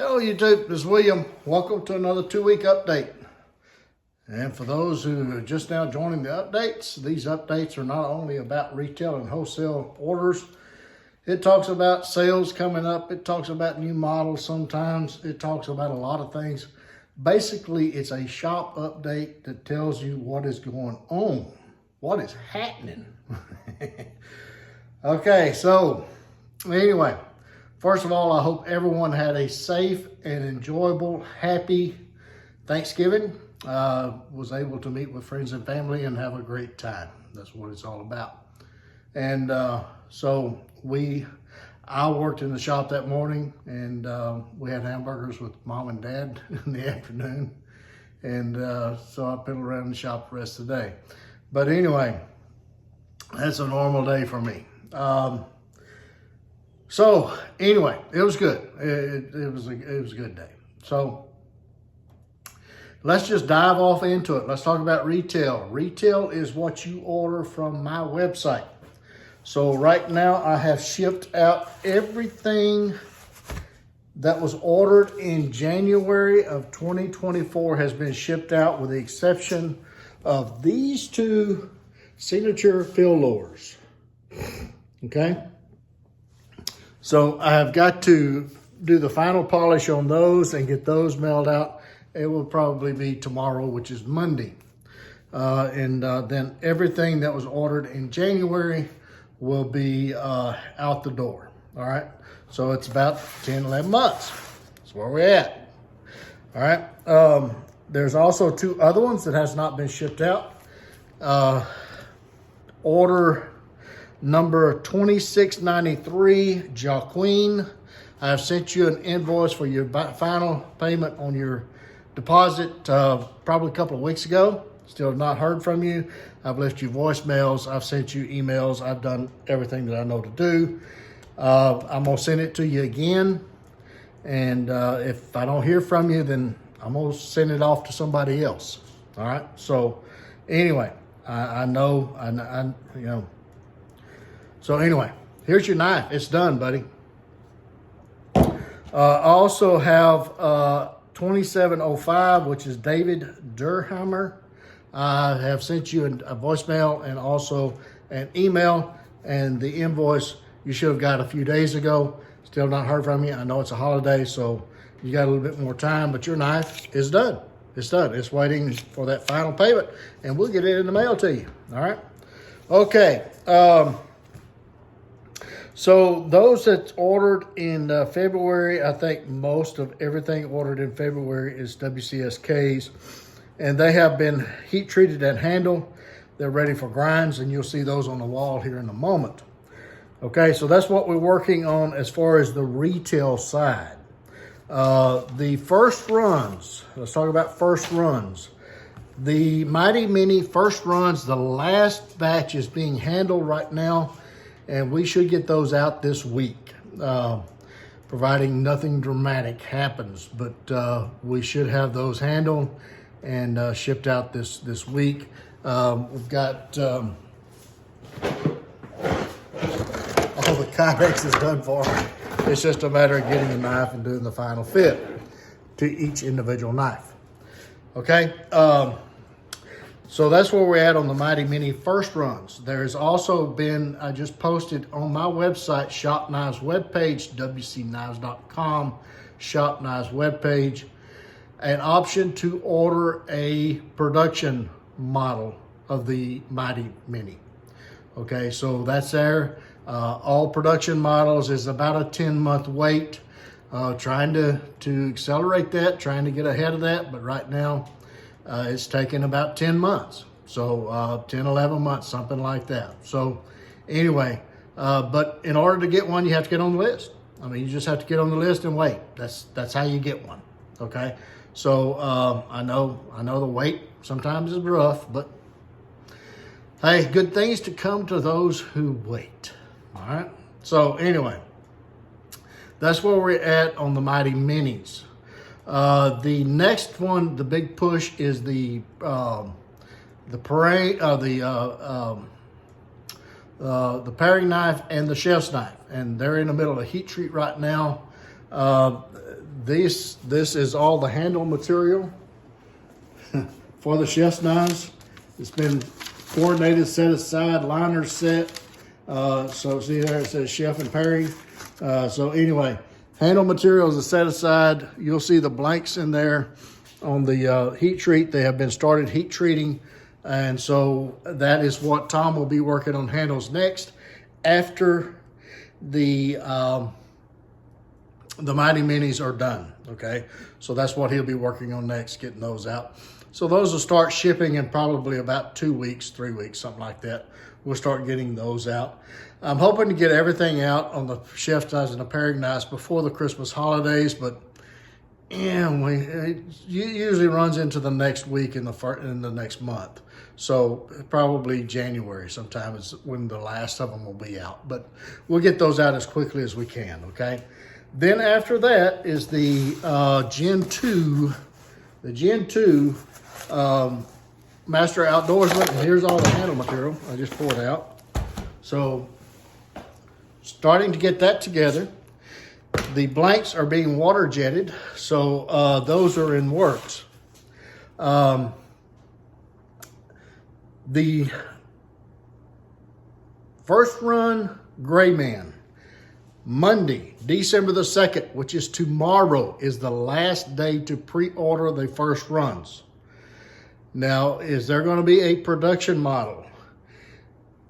Hello YouTube, this is William. Welcome to another 2-week update. And for those who are just now joining the updates, these updates are not only about retail and wholesale orders. It talks about sales coming up. It talks about new models sometimes. It talks about a lot of things. Basically, it's a shop update that tells you what is going on, what is happening. Okay, so anyway. First of all, I hope everyone had a safe and enjoyable, happy Thanksgiving. Was able to meet with friends and family and have a great time. That's what it's all about. And so I worked in the shop that morning, and we had hamburgers with mom and dad in the afternoon. And so I piddled around the shop the rest of the day. But anyway, that's a normal day for me. So anyway, it was good. It was a good day. So let's just dive off into it. Let's talk about retail. Retail is what you order from my website. So right now I have shipped out everything that was ordered in January of 2024 has been shipped out, with the exception of these two signature fill lures. Okay. So I have got to do the final polish on those and get those mailed out. It will probably be tomorrow, which is Monday. Then everything that was ordered in January will be out the door. All right. So it's about 10, 11 months. That's where we're at. All right. There's also two other ones that has not been shipped out. Order number 2693, Joaquin. I have sent you an invoice for your final payment on your deposit probably a couple of weeks ago. Still have not heard from you. I've left you voicemails. I've sent you emails. I've done everything that I know to do. I'm going to send it to you again. And if I don't hear from you, then I'm going to send it off to somebody else. All right. So anyway, I know, you know. So anyway, here's your knife. It's done, buddy. I also have 2705, which is David Durheimer. I have sent you a voicemail and also an email, and the invoice you should have got a few days ago. Still not heard from you. I know it's a holiday, so you got a little bit more time, but your knife is done. It's done. It's waiting for that final payment, and we'll get it in the mail to you. All right? Okay. So those that ordered in February, I think most of everything ordered in February is WCSKs, and they have been heat treated and handled. They're ready for grinds, and you'll see those on the wall here in a moment. Okay, so that's what we're working on as far as the retail side. The first runs, let's talk about first runs. The Mighty Mini first runs, the last batch is being handled right now, and we should get those out this week, providing nothing dramatic happens. But we should have those handled and shipped out this week. We've got all the Kydex is done for me. It's just a matter of getting the knife and doing the final fit to each individual knife. Okay. So that's where we're at on the Mighty Mini first runs. There's also been, I just posted on my website, Shop Knives webpage, wcknives.com, Shop Knives webpage, an option to order a production model of the Mighty Mini. Okay, so that's there. All production models is about a 10-month wait. Trying to accelerate that, trying to get ahead of that, but right now, it's taken about 10 months. So 10, 11 months, something like that. So anyway, but in order to get one, you have to get on the list. I mean, you just have to get on the list and wait. That's how you get one. Okay. So I know the wait sometimes is rough, but hey, good things to come to those who wait. All right. So anyway, that's where we're at on the Mighty Minis. The next one, the big push, is the paring knife and the chef's knife, and they're in the middle of a heat treat right now. This is all the handle material for the chef's knives. It's been coordinated, set aside, liners set. So see there, it says chef and Perry. So anyway, handle materials are set aside. You'll see the blanks in there on the heat treat. They have been started heat treating. And so that is what Tom will be working on handles next after the Mighty Minis are done, okay? So that's what he'll be working on next, getting those out. So those will start shipping in probably about 2 weeks, 3 weeks, something like that. We'll start getting those out. I'm hoping to get everything out on the chef knives and the paring knives before the Christmas holidays, but yeah, it usually runs into the next week in the next month. So probably January sometime is when the last of them will be out. But we'll get those out as quickly as we can, okay? Then after that is the Gen 2, Master Outdoorsman. And here's all the handle material I just poured out. So starting to get that together. The blanks are being water jetted, so those are in works. The first run Gray Man, Monday, December the 2nd, which is tomorrow, is the last day to pre-order the first runs. Now, is there going to be a production model?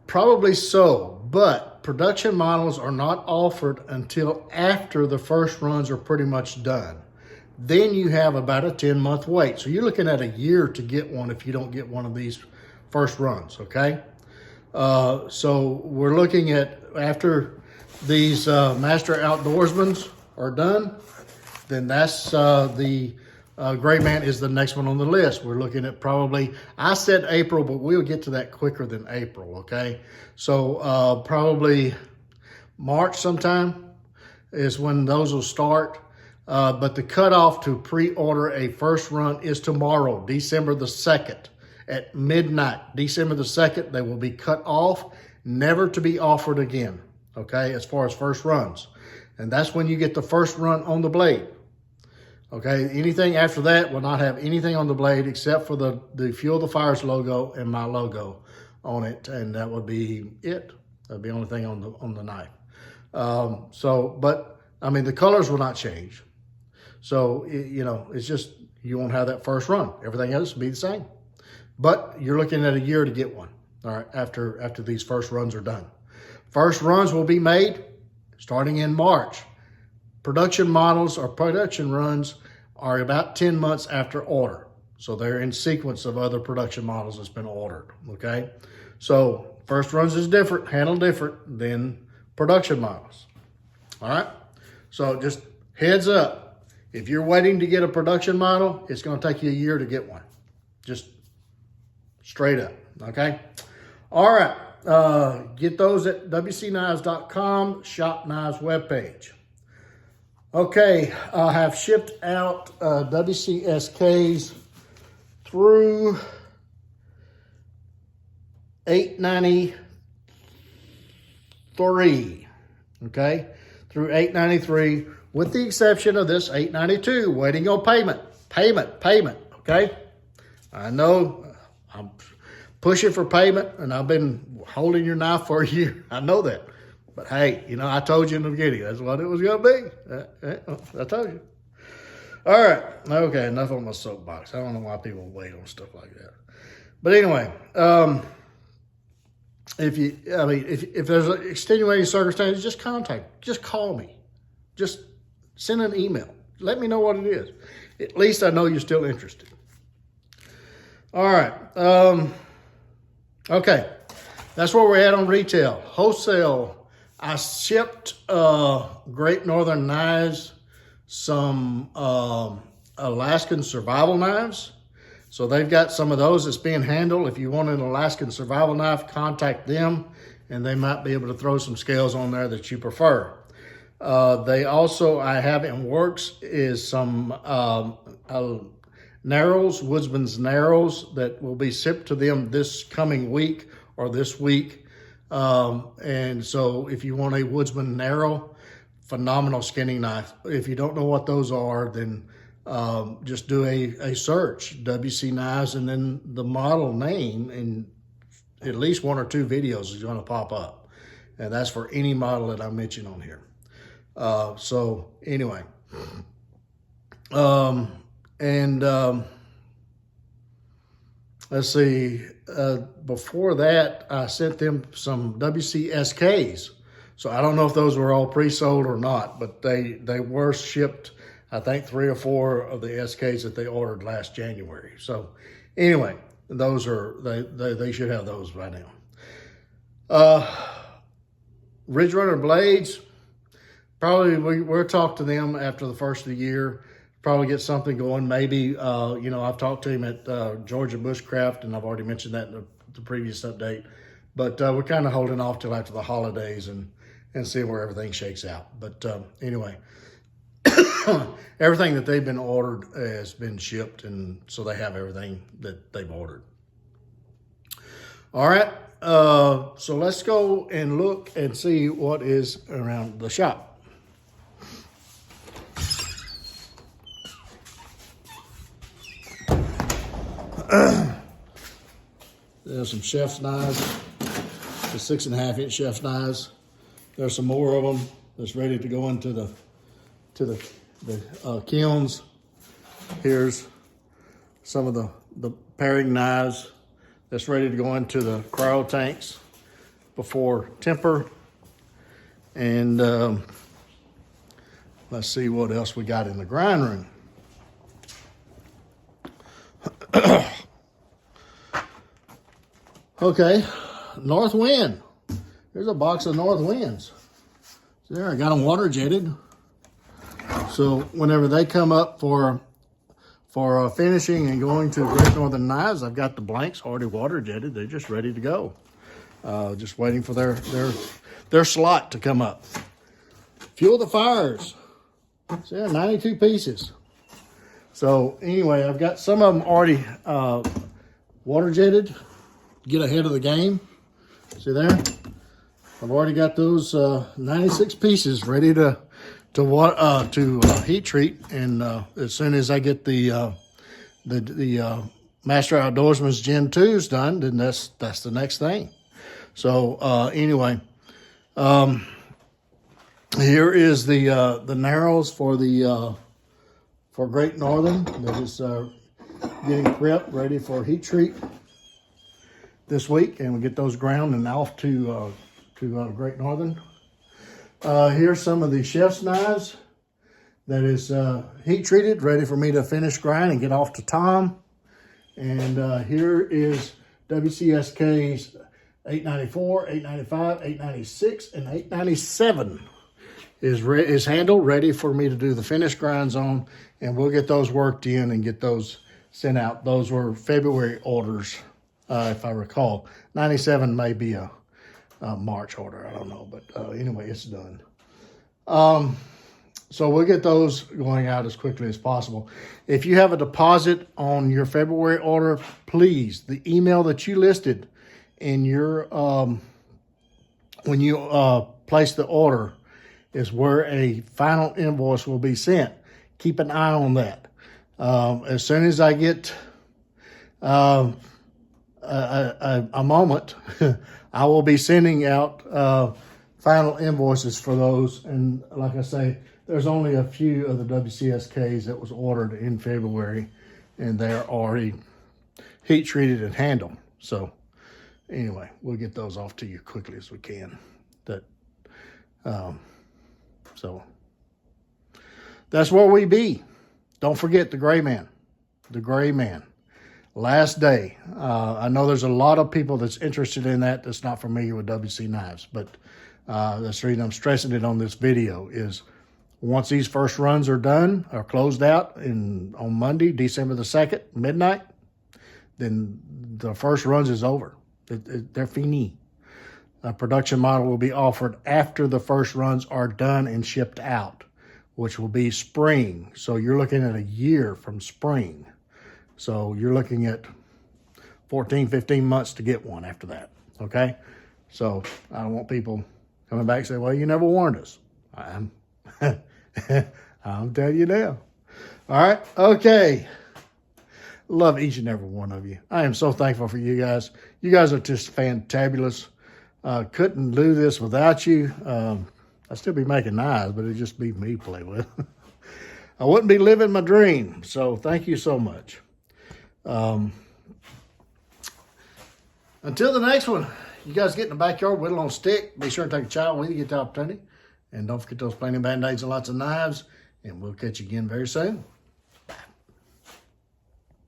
Probably so, but production models are not offered until after the first runs are pretty much done. Then you have about a 10-month wait. So you're looking at a year to get one if you don't get one of these first runs, okay? So we're looking at, after these Master Outdoorsmans are done, then that's the Gray Man is the next one on the list. We're looking at probably, I said April, but we'll get to that quicker than April, okay? So probably March sometime is when those will start. But the cutoff to pre-order a first run is tomorrow, December the 2nd at midnight. December the 2nd, they will be cut off, never to be offered again, okay, as far as first runs. And that's when you get the first run on the blade. Okay, anything after that will not have anything on the blade except for the Fuel the Fires logo and my logo on it, and that would be it. That'd be the only thing on the knife. But I mean, the colors will not change. So it's just you won't have that first run. Everything else will be the same. But you're looking at a year to get one. All right, after these first runs are done. First runs will be made starting in March. Production models or production runs are about 10 months after order. So they're in sequence of other production models that's been ordered, okay? So first runs is different, handled different than production models, all right? So just heads up, if you're waiting to get a production model, it's gonna take you a year to get one. Just straight up, okay? All right, get those at wcknives.com, Shop Knives webpage. Okay, I have shipped out WCSKs through $893, okay? Through $893, with the exception of this $892, waiting on payment, okay? I know I'm pushing for payment, and I've been holding your knife for a year. I know that. But hey, I told you in the beginning, that's what it was going to be. I told you. All right. Okay, enough on my soapbox. I don't know why people wait on stuff like that. But anyway, if there's an extenuating circumstance, just call me. Just send an email. Let me know what it is. At least I know you're still interested. All right. Okay. That's where we're at on retail. Wholesale. I shipped Great Northern Knives some Alaskan survival knives. So they've got some of those that's being handled. If you want an Alaskan survival knife, contact them, and they might be able to throw some scales on there that you prefer. They also, I have in works, is some narrows, Woodsman's narrows, that will be shipped to them this coming week or this week. And so if you want a Woodsman narrow, phenomenal skinning knife. If you don't know what those are, then just do a search, WC knives, and then the model name, and at least 1 or 2 videos is going to pop up. And that's for any model that I mention on here. So anyway, let's see, before that, I sent them some WC SKs. So I don't know if those were all pre-sold or not, but they were shipped, I think 3 or 4 of the SKs that they ordered last January. So anyway, those are, they should have those by now. Ridge Runner blades, probably we'll talk to them after the first of the year, probably get something going. Maybe, you know, I've talked to him at Georgia Bushcraft, and I've already mentioned that in the previous update, but we're kind of holding off till after the holidays and see where everything shakes out. But anyway, everything that they've been ordered has been shipped, and so they have everything that they've ordered. All right, so let's go and look and see what is around the shop. There's some chef's knives, the 6.5-inch chef's knives. There's some more of them that's ready to go into the kilns. Here's some of the paring knives that's ready to go into the cryo tanks before temper. And let's see what else we got in the grind room. Okay, North Wind. Here's a box of North Winds. There, I got them water jetted. So whenever they come up for finishing and going to Great Northern Knives, I've got the blanks already water jetted. They're just ready to go. Just waiting for their slot to come up. Fuel the Fires. So yeah, 92 pieces. So anyway, I've got some of them already water jetted. Get ahead of the game. See there? I've already got those 96 pieces ready to heat treat, and as soon as I get the Master Outdoorsman's Gen 2s done, then that's the next thing. So anyway, here is the narrows for Great Northern that is getting prepped, ready for heat treat this week, and we get those ground and off to Great Northern. Here's some of the chef's knives that is heat treated, ready for me to finish grind and get off to Tom. And here is WCSK's 894, 895, 896, and 897 is handled, ready for me to do the finish grinds on, and we'll get those worked in and get those sent out. Those were February orders. If I recall. 97 may be a March order, I don't know, but anyway, it's done. So we'll get those going out as quickly as possible. If you have a deposit on your February order, please, the email that you listed in your, when you place the order is where a final invoice will be sent. Keep an eye on that. As soon as I get a moment, I will be sending out final invoices for those. And like I say, there's only a few of the WCSKs that was ordered in February, and they're already heat treated and handled. So anyway, we'll get those off to you quickly as we can. So that's where we be. Don't forget the Gray Man. The Gray Man. Last day. I know there's a lot of people that's interested in that's not familiar with WC knives, but that's the reason I'm stressing it on this video is once these first runs are done or closed out on Monday, December the 2nd, midnight, then the first runs is over. They're fini. A production model will be offered after the first runs are done and shipped out, which will be spring. So you're looking at a year from spring. So you're looking at 14, 15 months to get one after that, okay? So I don't want people coming back and say, well, you never warned us. I'm telling you now. All right. Okay. Love each and every one of you. I am so thankful for you guys. You guys are just fantabulous. Couldn't do this without you. I'd still be making knives, but it'd just be me to play with. I wouldn't be living my dream. So thank you so much. Until the next one, you guys get in the backyard, whittle on a stick. Be sure to take a child with you, get the opportunity. And don't forget those planing Band-Aids and lots of knives. And we'll catch you again very soon.